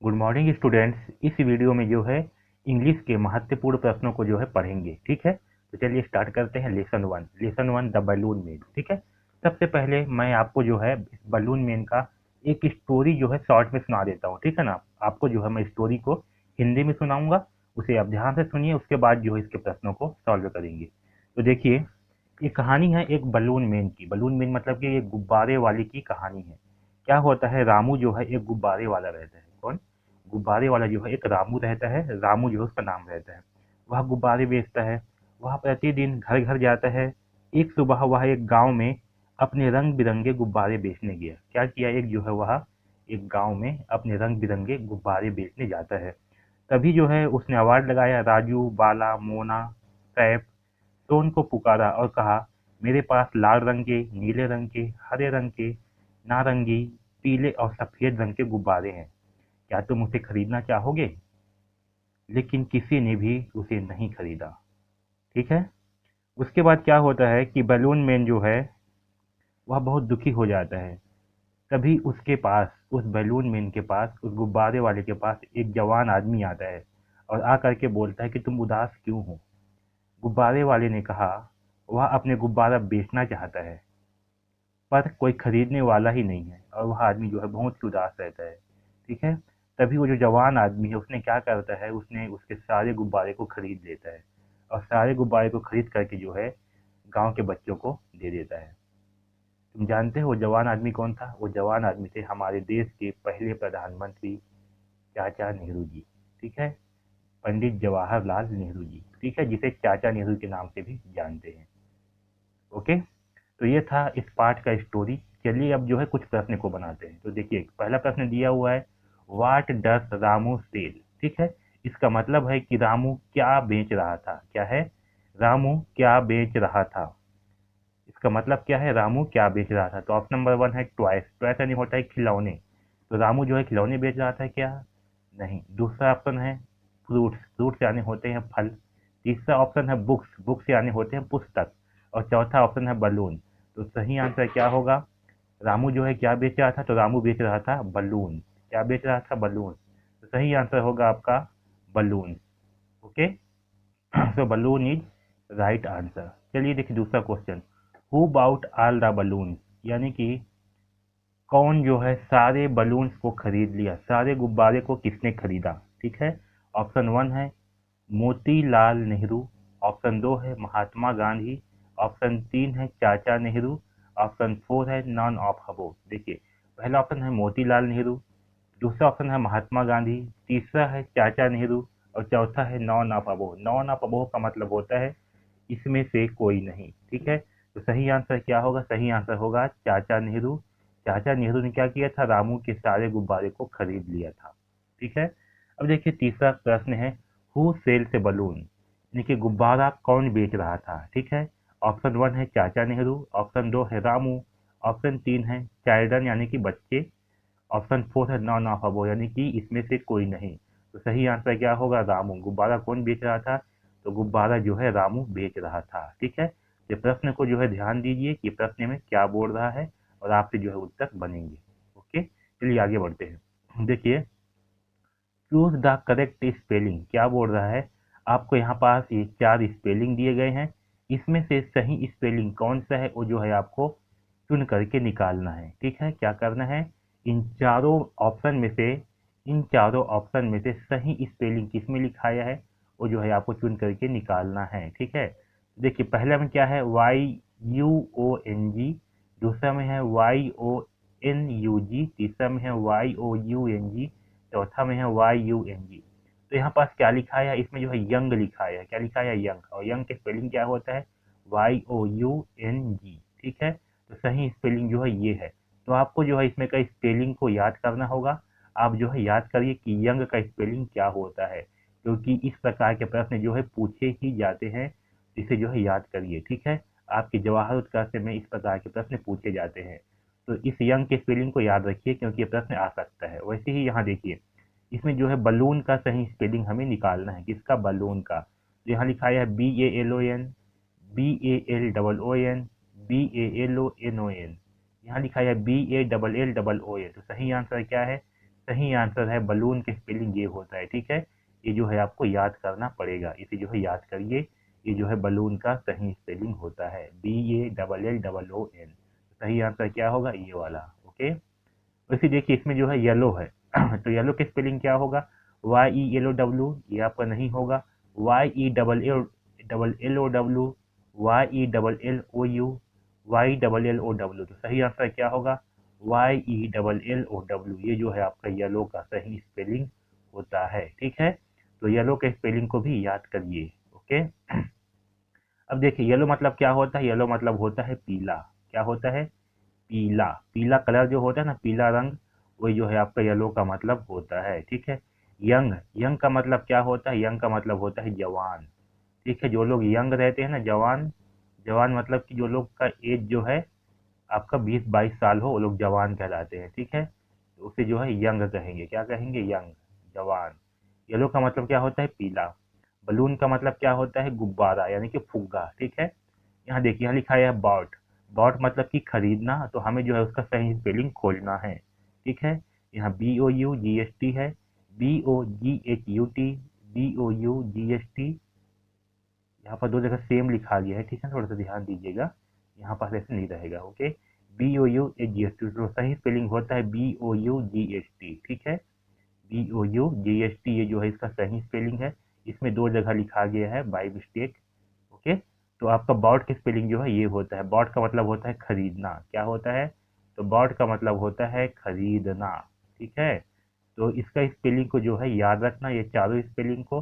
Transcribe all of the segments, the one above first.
Good morning students. इस video में जो है इंग्लिश के महत्वपूर्ण प्रश्नों को जो है पढ़ेंगे। ठीक है, तो चलिए स्टार्ट करते हैं। Lesson one the balloon man. ठीक है, सबसे पहले मैं आपको जो है बलून मैन का एक स्टोरी जो है शॉर्ट में सुना देता हूँ। ठीक है ना, आपको जो है मैं स्टोरी को हिंदी में सुनाऊंगा, उसे आप ध्यान से सुनिए, उसके बाद जो है इसके प्रश्नों को सॉल्व करेंगे। तो देखिए, ये कहानी है एक बलून मैन की। बलून मैन मतलब कि एक गुब्बारे वाले की कहानी है। क्या होता है, रामू जो है एक गुब्बारे वाला रहता है। कौन? गुब्बारे वाला जो है एक रामू रहता है। रामू जो है उसका नाम रहता है। वह गुब्बारे बेचता है। वह प्रतिदिन घर घर जाता है। एक सुबह वह एक गांव में अपने रंग बिरंगे गुब्बारे बेचने गया। क्या किया, एक जो है वह एक गांव में अपने रंग बिरंगे गुब्बारे बेचने जाता है। तभी जो है उसने आवाज लगाया, राजू, बाला, मोना, सैफ। तो उनको पुकारा और कहा, मेरे पास लाल रंग के, नीले रंग के, हरे रंग के, नारंगी, पीले और सफेद रंग के गुब्बारे हैं। क्या तुम उसे खरीदना चाहोगे? लेकिन किसी ने भी उसे नहीं खरीदा। ठीक है, उसके बाद क्या होता है कि बलून मैन जो है वह बहुत दुखी हो जाता है। तभी उसके पास, उस बलून मैन के पास, उस गुब्बारे वाले के पास एक जवान आदमी आता है और आ करके बोलता है कि तुम उदास क्यों हो? गुब्बारे वाले ने कहा, वह अपने गुब्बारा बेचना चाहता है पर कोई खरीदने वाला ही नहीं है, और वह आदमी जो है बहुत ही उदास रहता है। ठीक है, तभी वो जो जवान आदमी है उसने क्या करता है, उसने उसके सारे गुब्बारे को खरीद लेता है और सारे गुब्बारे को खरीद करके जो है गांव के बच्चों को दे देता है। तुम जानते हो वो जवान आदमी कौन था? वो जवान आदमी थे हमारे देश के पहले प्रधानमंत्री चाचा नेहरू जी। ठीक है, पंडित जवाहरलाल नेहरू जी। ठीक है, जिसे चाचा नेहरू के नाम से भी जानते हैं। ओके, तो ये था इस पार्ट का स्टोरी। चलिए अब जो है कुछ प्रश्न को बनाते हैं। तो देखिए, पहला प्रश्न दिया हुआ है, व्हाट डस रामू सेल। ठीक है, इसका मतलब है कि रामू क्या बेच रहा था। क्या है? रामू क्या बेच रहा था। इसका मतलब क्या है, रामू क्या बेच रहा था। तो ऑप्शन नंबर वन है टॉयस। टॉयस यानी होता है खिलौने। तो रामू जो है खिलौने बेच रहा था क्या? नहीं। दूसरा ऑप्शन है फ्रूट्स। फ्रूट्स यानी होते हैं फल। तीसरा ऑप्शन है बुक्स। बुक्स यानी होते हैं पुस्तक। और चौथा ऑप्शन है बलून। तो सही आंसर क्या होगा? रामू जो है क्या बेच रहा था? तो रामू बेच रहा था बलून। क्या बेच रहा था? बलून। तो सही आंसर होगा आपका balloon. Okay, so balloon is right answer. चलिए देखिए दूसरा question, who bought all the balloon, यानी कि कौन जो है सारे बलून्स को खरीद लिया, सारे गुब्बारे को किसने खरीदा। ठीक है, ऑप्शन वन है मोतीलाल नेहरू। ऑप्शन दो है महात्मा गांधी। ऑप्शन तीन है चाचा नेहरू। ऑप्शन फोर है नॉन ऑफ अबोव। देखिए, पहला ऑप्शन है मोतीलाल नेहरू, दूसरा ऑप्शन है महात्मा गांधी, तीसरा है चाचा नेहरू और चौथा है none of above. None of above का मतलब होता है इसमें से कोई नहीं। ठीक है, तो सही आंसर क्या होगा? सही आंसर होगा चाचा नेहरू। चाचा नेहरू ने क्या किया था? रामू के सारे गुब्बारे को खरीद लिया था। ठीक है, अब देखिए तीसरा प्रश्न है, हु सेल से बलून, यानी कि गुब्बारा कौन बेच रहा था। ठीक है, ऑप्शन वन है चाचा नेहरू, ऑप्शन दो है रामू, ऑप्शन तीन है चाइल्डन यानी कि बच्चे, ऑप्शन फोर है नॉन ऑफ अबो यानी कि इसमें से कोई नहीं। तो सही आंसर क्या होगा? रामू। गुब्बारा कौन बेच रहा था? तो गुब्बारा जो है रामू बेच रहा था। ठीक है, ये प्रश्न को जो है ध्यान दीजिए कि प्रश्न में क्या बोल रहा है और आपसे जो है उत्तर बनेंगे। ओके, चलिए आगे बढ़ते हैं। देखिए, चूज द करेक्ट स्पेलिंग क्या बोल रहा है। आपको यहाँ पास ये चार स्पेलिंग दिए गए हैं, इसमें से सही स्पेलिंग कौन सा है वो जो है आपको चुन करके निकालना है। ठीक है, क्या करना है, इन चारों ऑप्शन में से, इन चारों ऑप्शन में से सही स्पेलिंग किस में लिखाया है वो जो है आपको चुन करके निकालना है। ठीक है, देखिए पहला में क्या है, YUONG, दूसरा में है YONUG, तीसरा में है YOUNG, चौथा में है YUNG। तो यहाँ पास क्या लिखा है, इसमें जो है यंग लिखा है। क्या लिखा है? यंग। और यंग के स्पेलिंग क्या होता है? YOUNG। ठीक है, तो सही स्पेलिंग जो है ये है। तो आपको जो है इसमें का स्पेलिंग को याद करना होगा। आप जो है याद करिए कि यंग का स्पेलिंग क्या होता है, क्योंकि इस प्रकार के प्रश्न जो है पूछे ही जाते हैं। इसे जो है याद करिए। ठीक है, आपके जवाहर उत्कर्ष में इस प्रकार के प्रश्न पूछे जाते हैं। तो इस यंग के स्पेलिंग को याद रखिए क्योंकि ये प्रश्न आ सकता है। वैसे ही यहाँ देखिए, इसमें जो है बलून का सही स्पेलिंग हमें निकालना है। किसका? बलून का। तो यहाँ लिखा है BALON, BALOON, BALONON। यहाँ लिखा है BALLOON। तो सही आंसर क्या है? सही आंसर है बलून की स्पेलिंग ये होता है, ठीक है। ये जो है आपको याद करना पड़ेगा, इसे जो है याद करिए। ये जो है बलून का सही स्पेलिंग होता है BALLOON। सही आंसर क्या होगा, ये वाला। ओके। वैसे देखिए इसमें जो है येलो है तो येलो की स्पेलिंग क्या होगा, YELLOW, ये आपका नहीं होगा। YELLOW, YELLOU, तो सही आंसर क्या होगा, YELLOW। ये जो है आपका येलो का सही स्पेलिंग होता है, ठीक है। तो येलो के स्पेलिंग को भी याद करिए। ओके। अब देखिए येलो मतलब क्या होता है, येलो मतलब होता है पीला। क्या होता है, पीला। पीला कलर जो होता है ना, पीला रंग, वही जो है आपका येलो का मतलब होता है, ठीक है। यंग, यंग का मतलब क्या होता है, यंग का मतलब होता है जवान, ठीक है। जो लोग यंग रहते हैं ना, जवान, जवान मतलब कि जो लोग का एज जो है आपका 20-22 साल हो, वो लोग जवान कहलाते हैं, ठीक है। तो उसे जो है यंग कहेंगे, क्या कहेंगे, यंग, जवान। येलो का मतलब क्या होता है, पीला। बलून का मतलब क्या होता है, गुब्बारा यानी कि फुग्गा, ठीक है। यहाँ देखिए, यहाँ लिखा है बॉट। बॉट मतलब कि खरीदना, तो हमें जो है उसका सही स्पेलिंग खोजना है, ठीक है। यहाँ BOUGHT है, BOGHUT, BOUGHT। यहाँ पर दो जगह सेम लिखा गया है, ठीक है, थोड़ा सा ध्यान दीजिएगा, यहाँ पर ऐसे नहीं रहेगा। ओके। BOUGHT, तो सही स्पेलिंग होता है BOUGHT, ठीक है। BOUGHT, ये जो है इसका सही स्पेलिंग है। इसमें दो जगह लिखा गया है बाई मिस्टेक। ओके। तो आपका बॉट की स्पेलिंग जो है ये होता है, बॉट का मतलब होता है खरीदना। क्या होता है, तो बॉट का मतलब होता है खरीदना, ठीक है। तो इसका स्पेलिंग को जो है याद रखना, ये चारों स्पेलिंग को,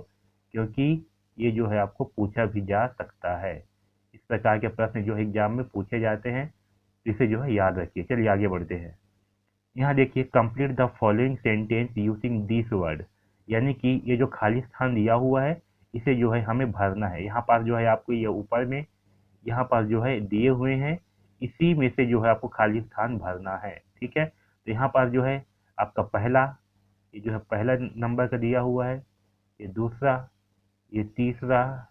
क्योंकि ये जो है आपको पूछा भी जा सकता है। इस प्रकार के प्रश्न जो एग्जाम में पूछे जाते हैं, तो इसे जो है याद रखिए। चलिए आगे बढ़ते हैं। यहाँ देखिए, complete the following sentence using this word, यानी कि ये जो खाली स्थान दिया हुआ है, इसे जो है हमें भरना है। यहाँ पास जो है आपको ये ऊपर में, यहाँ पास जो है दिए हुए हैं, इसी में से जो है आपको खाली स्थान भरना है, ठीक है। तो यहाँ पास जो है आपका पहला, ये जो है पहला नंबर का दिया हुआ है, ये दूसरा, ये तीसरा,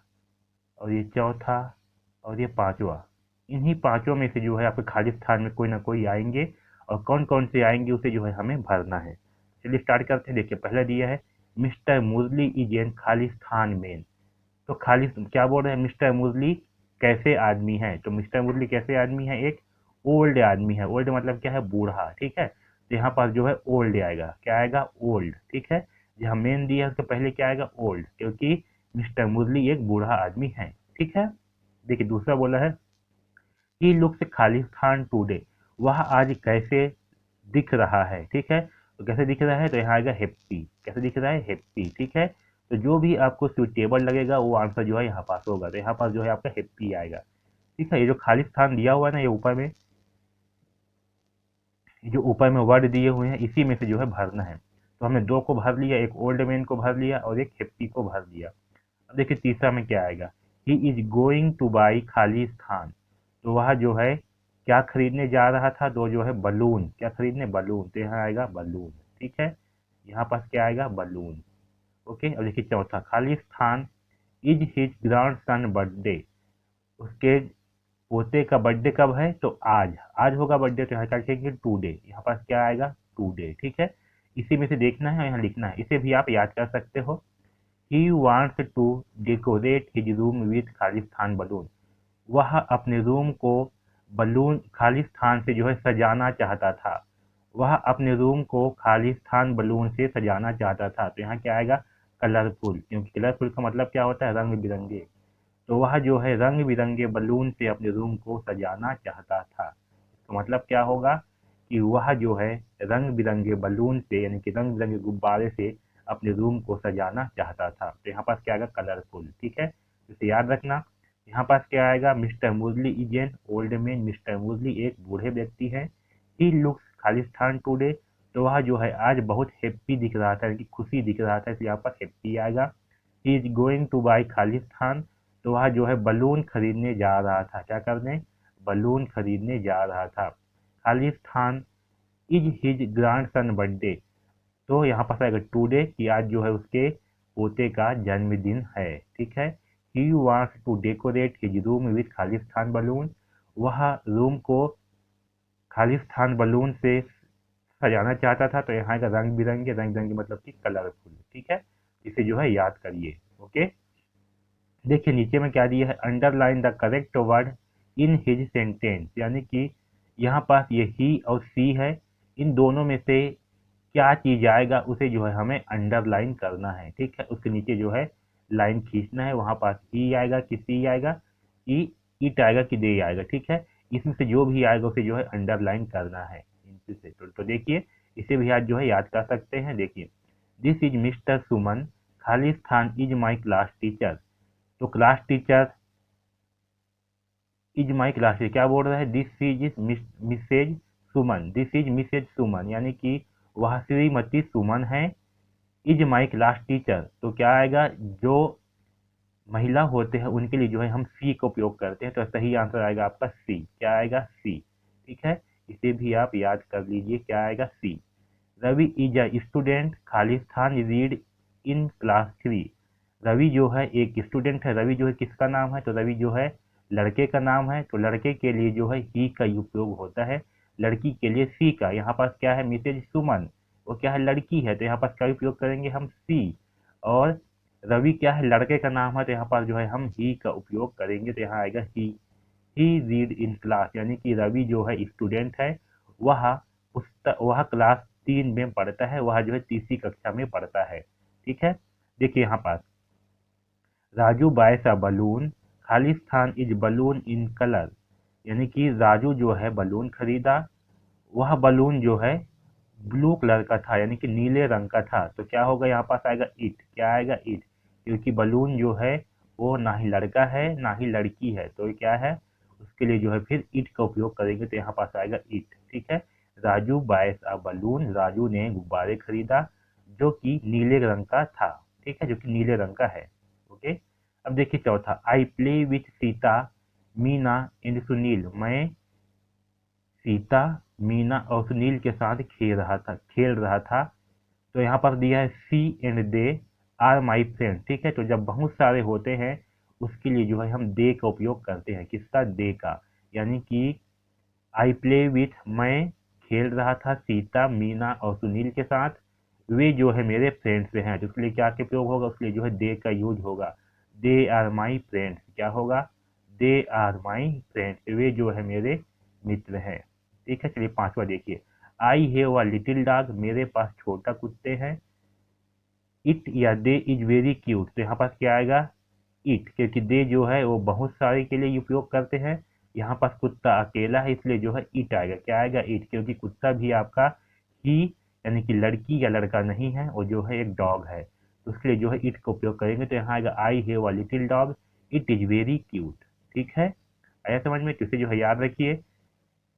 और ये चौथा, और ये पांचवा। इन्हीं पांचों में से जो है आपके खाली स्थान में कोई ना कोई आएंगे, और कौन कौन से आएंगे उसे जो है हमें भरना है। चलिए स्टार्ट करते हैं। देखिए पहला दिया है, मिस्टर मुरली इज एन खाली स्थान मैन। तो खाली क्या बोल रहे हैं, मिस्टर मुरली कैसे आदमी है, तो मिस्टर मुरली कैसे आदमी है, एक ओल्ड आदमी है। ओल्ड मतलब क्या है, बूढ़ा, ठीक है। तो यहाँ पास जो है ओल्ड आएगा, क्या आएगा, ओल्ड, ठीक है। जहाँ मेन दिया है उसके पहले क्या आएगा, ओल्ड, क्योंकि मिस्टर मुरली एक बूढ़ा आदमी है, ठीक है। देखिए दूसरा बोला है, ही लुक्स खालिस्तान टुडे, वह आज कैसे दिख रहा है, ठीक है। तो कैसे दिख रहा है, तो यहाँ आएगा हैप्पी। कैसे दिख रहा है, हैप्पी, ठीक है। तो जो भी आपको सुटेबल लगेगा वो आंसर जो है यहाँ पास होगा। तो यहाँ पास जो है आपका हैप्पी आएगा, ठीक है। ये जो खाली स्थान दिया हुआ है ना, ये ऊपर में, ये जो ऊपर में वर्ड दिए हुए हैं, इसी में से जो है भरना है। तो हमने दो को भर लिया, एक ओल्ड मैन को भर लिया और एक हैप्पी को भर लिया। अब देखिए तीसरा में क्या आएगा, he is going two by खाली स्थान। तो वह जो है क्या खरीदने जा रहा था, तो जो है बलून, क्या खरीदने, बलून, तो यहाँ आएगा बलून, ठीक है। यहाँ पास क्या आएगा, बलून। ओके। अब देखिए चौथा, खाली स्थान, is his grand son birthday, उसके पोते का बर्थडे कब है, तो आज, आज होगा बर्थडे, तो यहाँ क्या लिखेंगे, टुडे। यहाँ पास क्या आएगा, टुडे, ठीक है। इसी में से देखना है और यहाँ लिखना है, इसे भी आप याद कर सकते हो। He wants to decorate his room with Khalistan balloon, वह अपने रूम को बलून खालिस्तान से जो है सजाना चाहता था। वह अपने रूम को खालिस्तान बलून से सजाना चाहता था। तो यहाँ क्या आएगा, कलरफुल, क्योंकि कलरफुल का मतलब क्या होता है, रंग बिरंगे। तो वह जो है रंग बिरंगे बलून से अपने रूम को सजाना चाहता था। तो मतलब क्या होगा, कि वह जो है रंग बिरंगे बलून से, यानी कि रंग बिरंगे गुब्बारे से अपने रूम को सजाना चाहता था। तो यहाँ पास क्या आएगा, कलरफुल, ठीक है। इसे याद रखना। यहाँ पास क्या आएगा, mister Murli is an old man, mister Murli एक बूढ़े व्यक्ति है। ही लुक्स खालिस्तान टुडे, तो वह जो है आज बहुत हैप्पी दिख रहा था, यानी कि खुशी दिख रहा था, इसलिए यहाँ पर हैप्पी आएगा। He is going two by Khalistan, तो वह जो है बलून खरीदने जा रहा था, क्या करने, बलून खरीदने जा रहा था। Khalistan is his grand son birthday, तो यहाँ पास आएगा टुडे, कि आज जो है उसके पोते का जन्मदिन है, ठीक है। He wants to decorate his room with Khalistan balloon, वह रूम को खालिस्तान बलून से सजाना चाहता था, तो यहाँ का रंग बिरंगे, रंग बिरंगे मतलब कि कलरफुल, ठीक है। इसे जो है याद करिए। ओके, देखिए नीचे में क्या दिया है, underline the correct word in his sentence, यानी कि यहाँ पास ये ही और सी है, इन दोनों में से क्या चीज आएगा उसे जो है हमें अंडरलाइन करना है, ठीक है। उसके नीचे जो है लाइन खींचना है, वहां पास ही आएगा कि सी आएगा कि इट आएगा कि दे आएगा, ठीक है। इसमें से जो भी आएगा उसे जो है अंडरलाइन करना है इनसे से। तो देखिए इसे भी आज जो है याद कर सकते हैं। देखिए, this is mister Suman, Khalistan is my class teacher. तो class teacher is my class teacher क्या बोल रहा है, this is Mrs Suman, this is Mrs Suman, यानी कि वह श्रीमती सुमन है। इज माई क्लास टीचर, तो क्या आएगा, जो महिला होते हैं उनके लिए जो है हम सी का उपयोग करते हैं, तो सही आंसर आएगा आपका सी। क्या आएगा, सी, ठीक है। इसे भी आप याद कर लीजिए, क्या आएगा, C. Ravi is a student, खालिस्तान रीड इन क्लास 3। रवि जो है एक स्टूडेंट है। रवि जो है किसका नाम है, तो रवि जो है लड़के का नाम है, तो लड़के के लिए जो है ही का उपयोग होता है, लड़की के लिए सी का। यहाँ पास क्या है, मिसेज सुमन, वो क्या है, लड़की है, तो यहाँ पास क्या उपयोग करेंगे हम, सी। और रवि क्या है, लड़के का नाम है, तो यहाँ पास जो है हम ही का उपयोग करेंगे, तो यहाँ आएगा ही रीड इन क्लास, यानी कि रवि जो है स्टूडेंट है, वह वह क्लास 3 में पढ़ता है, वह जो है तीसरी कक्षा में पढ़ता है, ठीक है। देखिए यहाँ पास राजू बायस अ बलून, खालिस्तान इज बलून इन कलर, यानी कि राजू जो है बलून खरीदा, वह बलून जो है ब्लू कलर का था, यानी कि नीले रंग का था, तो क्या होगा, यहाँ पास आएगा इट। क्या आएगा, इट, क्योंकि बलून जो है वो ना ही लड़का है ना ही लड़की है, तो ये क्या है, उसके लिए जो है फिर इट का उपयोग करेंगे, तो यहाँ पास आएगा इट, ठीक है। Raju buys a balloon, Raju ने गुब्बारे खरीदा जो कि नीले रंग का था, ठीक है, जो कि नीले रंग का है। ओके, अब देखिए चौथा, I play with Sita, Meena and Sunil, मैं सीता, मीना और सुनील के साथ खेल रहा था। तो यहाँ पर दिया है C and they are my friend, ठीक है। तो जब बहुत सारे होते हैं उसके लिए जो है हम दे का उपयोग करते हैं, किसका, दे का, यानी कि आई प्ले विथ, मैं खेल रहा था सीता, मीना और सुनील के साथ, वे जो है मेरे फ्रेंड्स हैं, तो उसके लिए क्या के प्रयोग होगा, उसके लिए जो है दे का यूज होगा। दे आर माई फ्रेंड्स, क्या होगा, दे आर माई फ्रेंड्स, वे जो है मेरे मित्र हैं, ठीक है। चलिए पांचवा देखिए, I have a little dog, मेरे पास छोटा कुत्ते हैं। इट या दे इज वेरी क्यूट, तो यहाँ पास क्या आएगा, इट, क्योंकि दे जो है वो बहुत सारे के लिए उपयोग करते हैं, यहाँ पास कुत्ता अकेला है, इसलिए जो है इट आएगा। क्या आएगा, इट, क्योंकि कुत्ता भी आपका ही, यानी कि लड़की या लड़का नहीं है, वो जो है एक डॉग है, तो उसके लिए जो है इट का उपयोग करेंगे, तो यहाँ आएगा I have a little dog, it is very cute, ठीक है। आया समझ में, तो इसे जो है याद रखिए।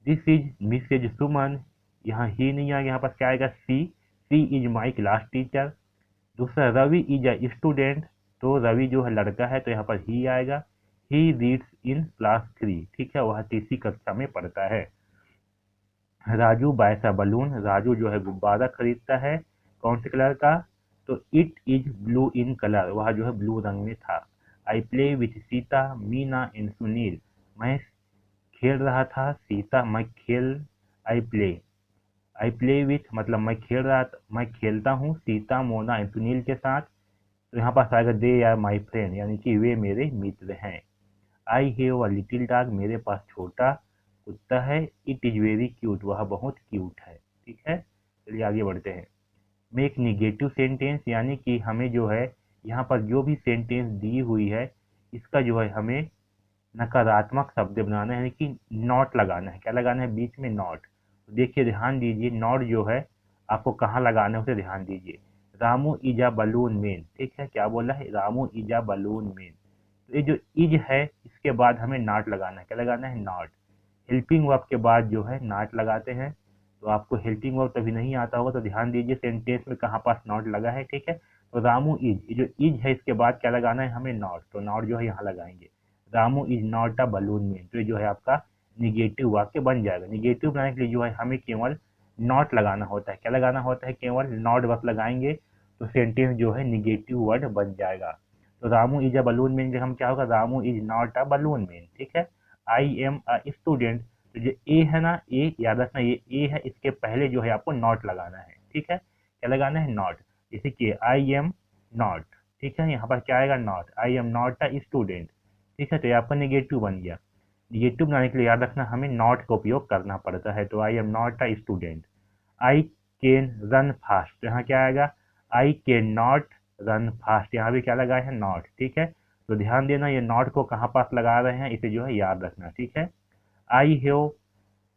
दिस इज मिसेज सुमन, यहाँ ही नहीं आएगा, यहाँ पास क्या आएगा, सी, सी इज माई क्लास टीचर। दूसरा, रवि इज अ स्टूडेंट, तो रवि जो है लड़का है, तो यहाँ पर ही आएगा। ही रीड्स इन क्लास 3, ठीक है, वह तीसरी कक्षा में पढ़ता है। Raju buys a balloon, Raju जो है गुब्बारा खरीदता है, कौन से कलर का, तो it is blue in colour, वह जो है ब्लू रंग में था। I play with Sita, Meena and Sunil, मैं खेल रहा था सीता, आई प्ले विथ मतलब मैं खेलता हूँ सीता, मोना एंड सुनील के साथ, तो यहाँ पास आएगा दे आर माई फ्रेंड, यानी कि वे मेरे मित्र हैं। I have a little dog, मेरे पास छोटा कुत्ता है। इट इज वेरी क्यूट, वह बहुत क्यूट है, ठीक है। चलिए आगे बढ़ते हैं। मेक निगेटिव सेंटेंस, यानी कि हमें जो है यहाँ पर जो भी सेंटेंस दी हुई है इसका जो है हमें नकारात्मक शब्द बनाना है, यानी कि नॉट लगाना है। क्या लगाना है, बीच में नॉट। देखिए ध्यान दीजिए, नॉट जो है आपको कहाँ लगाना है उसे ध्यान दीजिए। Ramu is a balloon man, ठीक है, क्या बोला है, Ramu is a balloon man, तो ये जो इज है इसके बाद हमें नॉट लगाना है। क्या लगाना है, नॉट। हेल्पिंग वर्ब के बाद जो है नॉट लगाते हैं, तो आपको हेल्पिंग वर्ब तभी नहीं आता होगा, तो ध्यान दीजिए सेंटेंस में कहाँ पास नॉट लगा है, ठीक है। तो रामू इज, ये जो इज है इसके बाद क्या लगाना है हमें, नॉट, तो नॉट जो है यहाँ लगाएंगे। Ramu is not a balloon man, तो ये जो है आपका निगेटिव वाक्य बन जाएगा। निगेटिव बनाने के लिए जो है हमें केवल नॉट लगाना होता है। क्या लगाना होता है, केवल नॉट बस लगाएंगे, तो सेंटेंस जो है निगेटिव वर्ड बन जाएगा। तो Ramu is a balloon man, हम क्या होगा, Ramu is not a balloon man, ठीक है। आई एम अ स्टूडेंट, तो जो ए है ना, ए याद रखना, ये ए है, इसके पहले जो है आपको नॉट लगाना है, ठीक है। क्या लगाना है? नॉट। जैसे कि आई एम नॉट, ठीक है, यहाँ पर क्या आएगा? Not. I am not a student, ठीक है, तो ये आपका निगेटिव बन गया। निगेटिव बनाने के लिए याद रखना हमें नॉट का उपयोग करना पड़ता है, तो I am not a student. I can run fast, तो यहाँ क्या आएगा? I can not run fast, यहाँ भी क्या लगाए हैं? नॉट, ठीक है। तो ध्यान देना ये नॉट को कहाँ पास लगा रहे हैं, इसे जो है याद रखना, ठीक है। I have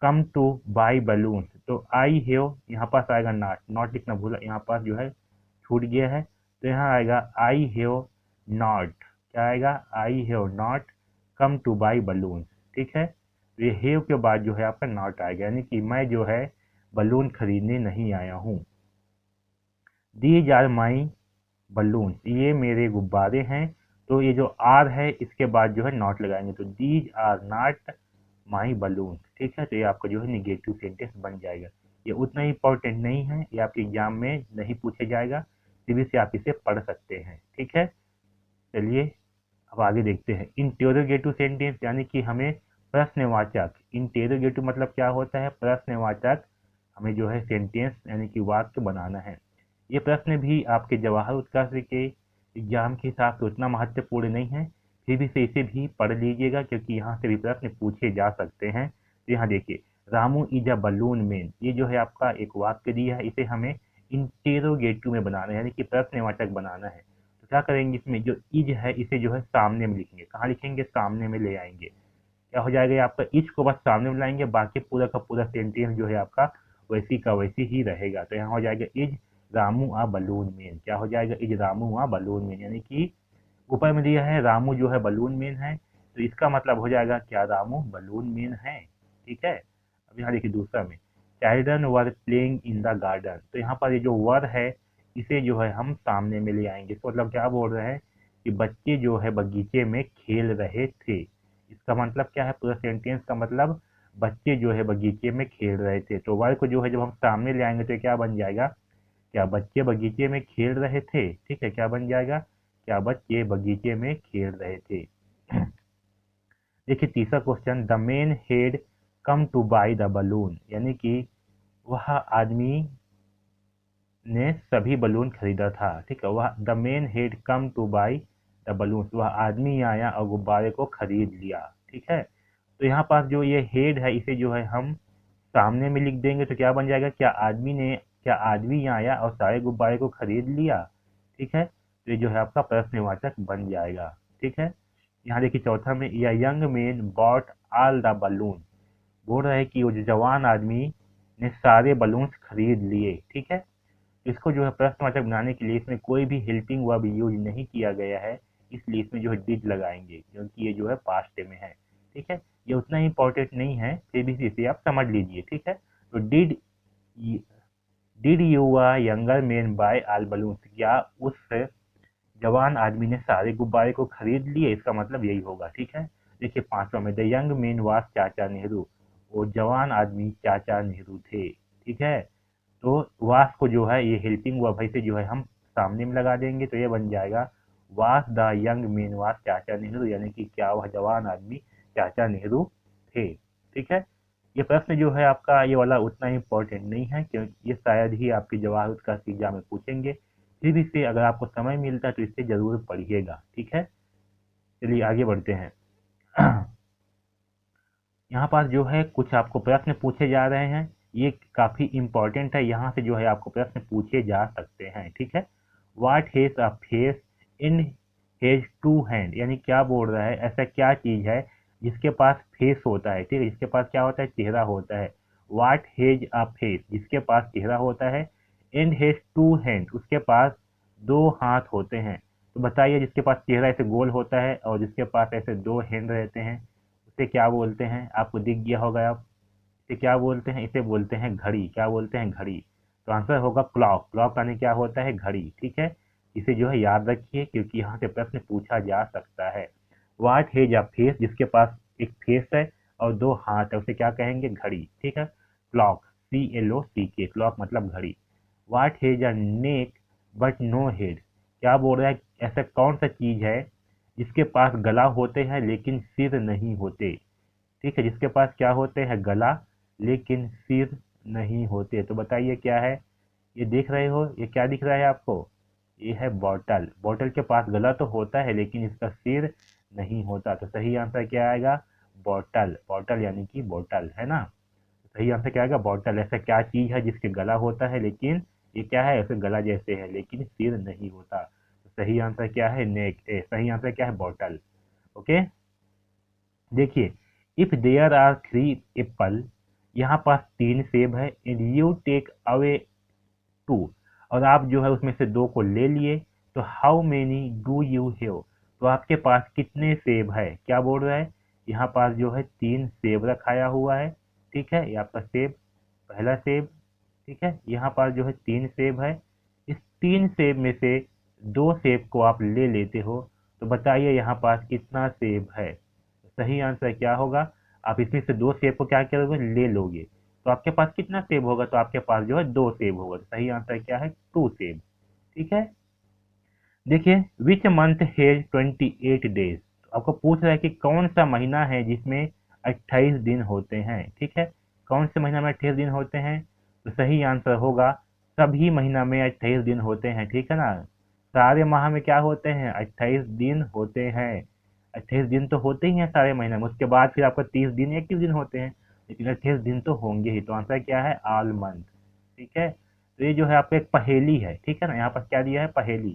come two by balloon, तो आई हैव यहाँ पास आएगा नॉट, नॉट लिखना भूला, यहाँ पास जो है छूट गया है, तो यहाँ आएगा आई हैव नॉट, क्या आएगा? I have not come two by balloon, ठीक है। तो ये हैव के बाद जो है आपका नॉट आएगा, यानी कि मैं जो है बलून खरीदने नहीं आया हूँ। दीज आर माई बलून, ये मेरे गुब्बारे हैं, तो ये जो आर है इसके बाद जो है नॉट लगाएंगे, तो these are not my balloon, ठीक है। तो ये आपका जो है निगेटिव सेंटेंस बन जाएगा। ये उतना इंपॉर्टेंट नहीं है, ये आपके एग्जाम में नहीं पूछे जाएगा, सीधे से आप इसे पढ़ सकते हैं, ठीक है। चलिए अब आगे देखते हैं। इंटेरोगेटिव सेंटेंस, यानी कि हमें प्रश्नवाचक, इंटेरोगेटिव मतलब क्या होता है? प्रश्नवाचक हमें जो है सेंटेंस यानी कि वाक्य बनाना है। ये प्रश्न भी आपके जवाहर उत्कर्ष के एग्जाम के हिसाब से उतना महत्वपूर्ण नहीं है, फिर भी से इसे भी पढ़ लीजिएगा क्योंकि यहाँ से भी प्रश्न पूछे जा सकते हैं। तो यहाँ देखिए, Ramu is a balloon man, ये जो है आपका एक वाक्य दिया है, इसे हमें इंटेरोगेटिव में बनाना है, यानी कि प्रश्नवाचक बनाना है। तो क्या करेंगे, इसमें जो इज है इसे जो है सामने में लिखेंगे। कहाँ लिखेंगे? सामने में ले आएंगे। क्या हो जाएगा? ये आपका इज को बस सामने में लाएंगे, बाकी पूरा का पूरा सेंटेंस जो है आपका वैसी का वैसी ही रहेगा। तो यहाँ हो जाएगा is Ramu a balloon man, क्या हो जाएगा? Is Ramu a balloon man, यानी कि ऊपर में दिया है रामू जो है बलून मैन है, तो इसका मतलब हो जाएगा क्या? रामू बलून मैन है, ठीक है। अब यहाँ देखिए दूसरा में, children were playing in the garden, तो यहाँ पर ये जो वर है इसे जो है हम सामने में ले आएंगे। इसका मतलब क्या बोल रहे हैं कि बच्चे जो है बगीचे में खेल रहे थे। इसका मतलब क्या है? पूरा सेंटेंस का मतलब बच्चे जो है बगीचे में खेल रहे थे। तो वर को जो है जब हम सामने ले आएंगे तो क्या बन जाएगा? क्या बच्चे बगीचे में खेल रहे थे, ठीक है, क्या बन जाएगा? क्या बच्चे बगीचे में खेल रहे थे। देखिए तीसरा question, the man head come two by the balloon, यानी कि वह आदमी ने सभी बलून खरीदा था, ठीक है। वह the man head come two by the balloon, वह आदमी आया और गुब्बारे को खरीद लिया, ठीक है। तो यहाँ पास जो ये हेड है इसे जो है हम सामने में लिख देंगे, तो क्या बन जाएगा? क्या आदमी आया और सारे गुब्बारे को खरीद लिया, ठीक है। तो ये जो है आपका प्रश्नवाचक बन जाएगा, ठीक है। यहाँ देखिए चौथा में, या young man bot all the balloon, बोल रहा है कि वो जो जवान आदमी ने सारे बलून्स खरीद लिए, ठीक है। इसको जो है प्रश्नवाचक बनाने के लिए इसमें कोई भी हेल्पिंग वर्ब यूज नहीं किया गया है, इसलिए इसमें जो है डिड लगाएंगे क्योंकि ये जो है पास्ट में है, ठीक है। ये उतना इंपॉर्टेंट नहीं है, फिर भी इसे आप समझ लीजिए, ठीक है। तो did you a younger man buy all balloons, क्या उस जवान आदमी ने सारे गुब्बारे को खरीद लिए, इसका मतलब यही होगा, ठीक है। देखिए पांचवा में, द यंग मैन वाज चाचा नेहरू, वो जवान आदमी चाचा नेहरू थे, ठीक है। तो वास को जो है ये हेल्पिंग वर्ब है, इसे जो है हम सामने में लगा देंगे, तो ये बन जाएगा वास द यंग मैन वास चाचा नेहरू, यानी कि क्या वह जवान आदमी चाचा नेहरू थे, ठीक है। ये प्रश्न जो है आपका ये वाला उतना इम्पोर्टेंट नहीं है क्योंकि ये शायद ही आपके जवाहर उत्कर्ष एग्जाम में पूछेंगे, फिर भी से अगर आपको समय मिलता है तो इससे जरूर पढ़िएगा, ठीक है। चलिए आगे बढ़ते हैं। यहाँ पास जो है कुछ आपको प्रश्न पूछे जा रहे हैं, ये काफ़ी इंपॉर्टेंट है, यहाँ से जो है आपको प्रश्न पूछे जा सकते हैं, ठीक है। What has a face in has two hand, यानी क्या बोल रहा है, ऐसा क्या चीज़ है जिसके पास फेस होता है, ठीक है, जिसके पास क्या होता है? चेहरा होता है। वाट हेज अ फेस, जिसके पास चेहरा होता है, एंड हेज टू हैंड, उसके पास दो हाथ होते हैं। तो बताइए जिसके पास चेहरा ऐसे गोल होता है और जिसके पास ऐसे दो हैंड रहते हैं, इसे क्या बोलते हैं? आपको दिख गया होगा। आप इसे क्या बोलते हैं? इसे बोलते हैं घड़ी। क्या बोलते हैं? घड़ी। तो आंसर होगा क्लॉक। क्लॉक यानी क्या होता है? घड़ी, ठीक है। इसे जो है याद रखिए क्योंकि यहाँ से प्रश्न पूछा जा सकता है। वाट हेज अ फेस, जिसके पास एक फेस है और दो हाथ है, उसे क्या कहेंगे? घड़ी, ठीक है। क्लॉक, CLOCK, क्लॉक मतलब घड़ी। What has a neck but no head, क्या बोल रहा है? ऐसा कौन सा चीज है जिसके पास गला होते हैं लेकिन सिर नहीं होते, ठीक है, जिसके पास क्या होते हैं, गला लेकिन सिर नहीं होते। तो बताइए क्या है, ये देख रहे हो, ये क्या दिख रहा है आपको, ये है बॉटल। बॉटल के पास गला तो होता है लेकिन इसका सिर नहीं होता। तो सही आंसर क्या आएगा, बॉटल। बॉटल यानी कि बॉटल, है ना। सही आंसर क्या आएगा, बॉटल। ऐसा क्या चीज है जिसके गला होता है लेकिन ये क्या है, ऐसे गला जैसे है लेकिन सिर नहीं होता। तो सही आंसर क्या है, नेक। सही आंसर क्या है, बॉटल। ओके, देखिए, इफ देयर आर 3 एप्पल, यहाँ पास 3 सेब है, एंड यू टेक अवे 2, और आप जो है उसमें से 2 को ले लिए, तो how many do you have, तो आपके पास कितने सेब है। क्या बोल रहा है, यहाँ पास जो है 3 सेब रखाया हुआ है, ठीक है, ये आपका सेब, पहला सेब, ठीक है, यहाँ पास जो है 3 सेब है। इस 3 सेब में से 2 सेब को आप ले लेते हो, तो बताइए यहाँ पास कितना सेब है। सही आंसर क्या होगा, आप इसमें से 2 सेब को क्या करोगे, ले लोगे, तो आपके पास कितना सेब होगा, तो आपके पास जो है 2 सेब होगा। तो सही आंसर क्या है, 2 सेब। ठीक है, देखिए, विच मंथ हैज 28 डेज, तो आपको पूछ रहा है कि कौन सा महीना है जिसमें 28 दिन होते हैं। ठीक है, कौन से महीना में 28 दिन होते हैं, तो सही आंसर होगा, सभी महीना में 28 दिन होते हैं। ठीक है ना, सारे माह में क्या होते हैं, 28 दिन होते हैं। 28 दिन तो होते ही हैं सारे महीने में, उसके बाद फिर आपका 30 दिन 21 दिन होते हैं, लेकिन 28 दिन तो होंगे ही। तो आंसर क्या है, ऑल मंथ। ठीक है, तो ये जो है आपका एक पहेली है। ठीक है ना, यहाँ पर क्या दिया है, पहेली,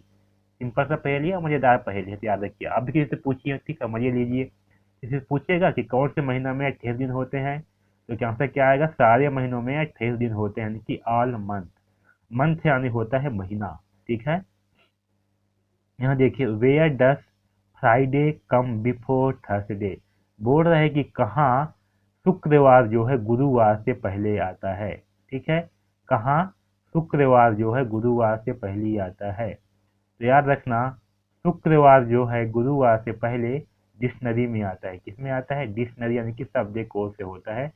सिंपल सा पहेली है, मजेदार पहेली है, तो याद रखिए। आप भी किसी से पूछिए, ठीक है, मजे लीजिए। किसी से पूछिएगा कि कौन से महीना में 28 दिन होते हैं, तो क्या आंसर क्या आएगा, सारे महीनों में 28 दिन होते हैं, यानी कि ऑल मंथ। मंथ यानी होता है महीना। ठीक है, यहाँ देखिए, where does Friday come before Thursday, बोल रहा है कि कहाँ शुक्रवार जो है गुरुवार से पहले आता है। ठीक है, कहाँ शुक्रवार जो है गुरुवार से पहले आता है। तो याद रखना, शुक्रवार जो है गुरुवार से पहले डिक्शनरी में आता है। किसमें आता है, डिक्शनरी, यानी कि शब्दकोश से होता है।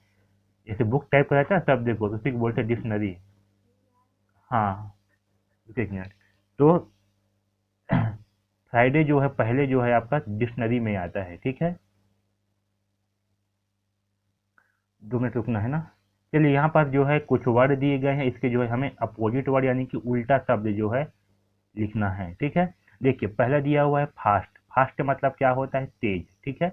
जैसे बुक टाइप का रहता है शब्दकोश, उसी को बोलते हैं डिक्शनरी। हाँ, एक मिनट। तो फ्राइडे जो है पहले जो है आपका डिक्शनरी में आता है। ठीक है, 2 मिनट रुकना है ना। चलिए, यहाँ पर जो है कुछ वर्ड दिए गए हैं, इसके जो है हमें अपोजिट वर्ड यानी कि उल्टा शब्द जो है लिखना है। ठीक है, देखिए, पहला दिया हुआ है फास्ट। फास्ट मतलब क्या होता है, तेज। ठीक है,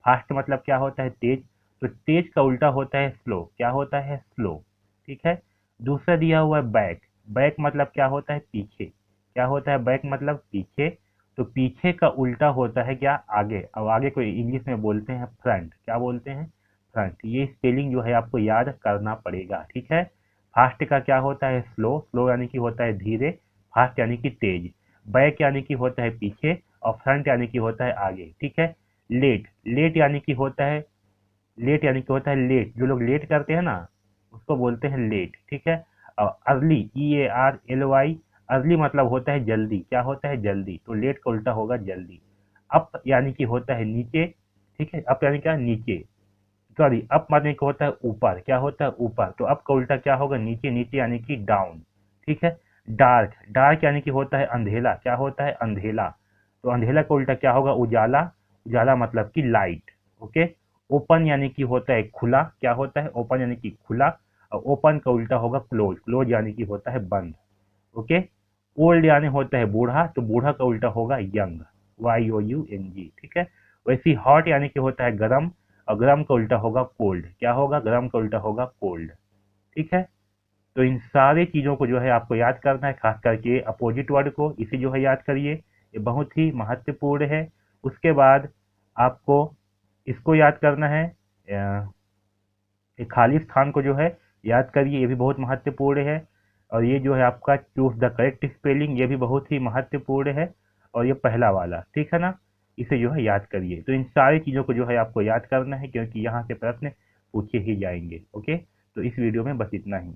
फास्ट मतलब क्या होता है, तेज। तो तेज का उल्टा होता है स्लो। क्या होता है, स्लो। ठीक है, दूसरा दिया हुआ है बैक। बैक मतलब क्या होता है, पीछे। क्या होता है, बैक मतलब पीछे। तो पीछे का उल्टा होता है क्या, आगे। अब आगे को इंग्लिश में बोलते हैं फ्रंट। क्या बोलते हैं, फ्रंट। ये स्पेलिंग जो है आपको याद करना पड़ेगा। ठीक है, फास्ट का क्या होता है, स्लो। स्लो यानी कि होता है धीरे, फास्ट यानी कि तेज। बैक यानी कि होता है पीछे, और फ्रंट यानी कि होता है आगे। ठीक है, लेट। लेट यानी कि होता है, लेट यानी कि होता है लेट, जो लोग लेट करते हैं ना, उसको बोलते हैं लेट। ठीक है, और अर्ली, EARLY, अर्ली मतलब होता है जल्दी। क्या होता है, जल्दी। तो लेट का उल्टा होगा जल्दी। अप यानी कि होता है नीचे। ठीक है, अप यानी क्या, नीचे। सॉरी, अप माने को होता है ऊपर। क्या होता है, ऊपर। तो अप का उल्टा क्या होगा, नीचे। नीचे यानी कि डाउन। ठीक है, डार्क। डार्क यानी कि होता है अंधेला। क्या होता है, अंधेला। तो अंधेला का उल्टा क्या होगा, उजाला। उजाला मतलब कि लाइट। ओके, ओपन यानी कि होता है खुला। क्या होता है, ओपन यानी कि खुला। और ओपन का उल्टा होगा क्लोज। क्लोज यानी कि होता है बंद। ओके, ओल्ड यानी होता है बूढ़ा। तो बूढ़ा का उल्टा होगा यंग, YOUNG। ठीक है, वैसे हॉट यानी कि होता है गर्म, और गर्म का उल्टा होगा कोल्ड। क्या होगा, गर्म का उल्टा होगा कोल्ड। ठीक है, तो इन सारी चीज़ों को जो है आपको याद करना है, खास करके अपोजिट वर्ड को, इसे जो है याद करिए, ये बहुत ही महत्वपूर्ण है। उसके बाद आपको इसको याद करना है, एक खाली स्थान को जो है याद करिए, ये भी बहुत महत्वपूर्ण है। और ये जो है आपका चूज द करेक्ट स्पेलिंग, ये भी बहुत ही महत्वपूर्ण है। और ये पहला वाला, ठीक है ना, इसे जो है याद करिए। तो इन सारी चीज़ों को जो है आपको याद करना है, क्योंकि यहाँ से प्रश्न पूछे ही जाएंगे। ओके, तो इस वीडियो में बस इतना ही।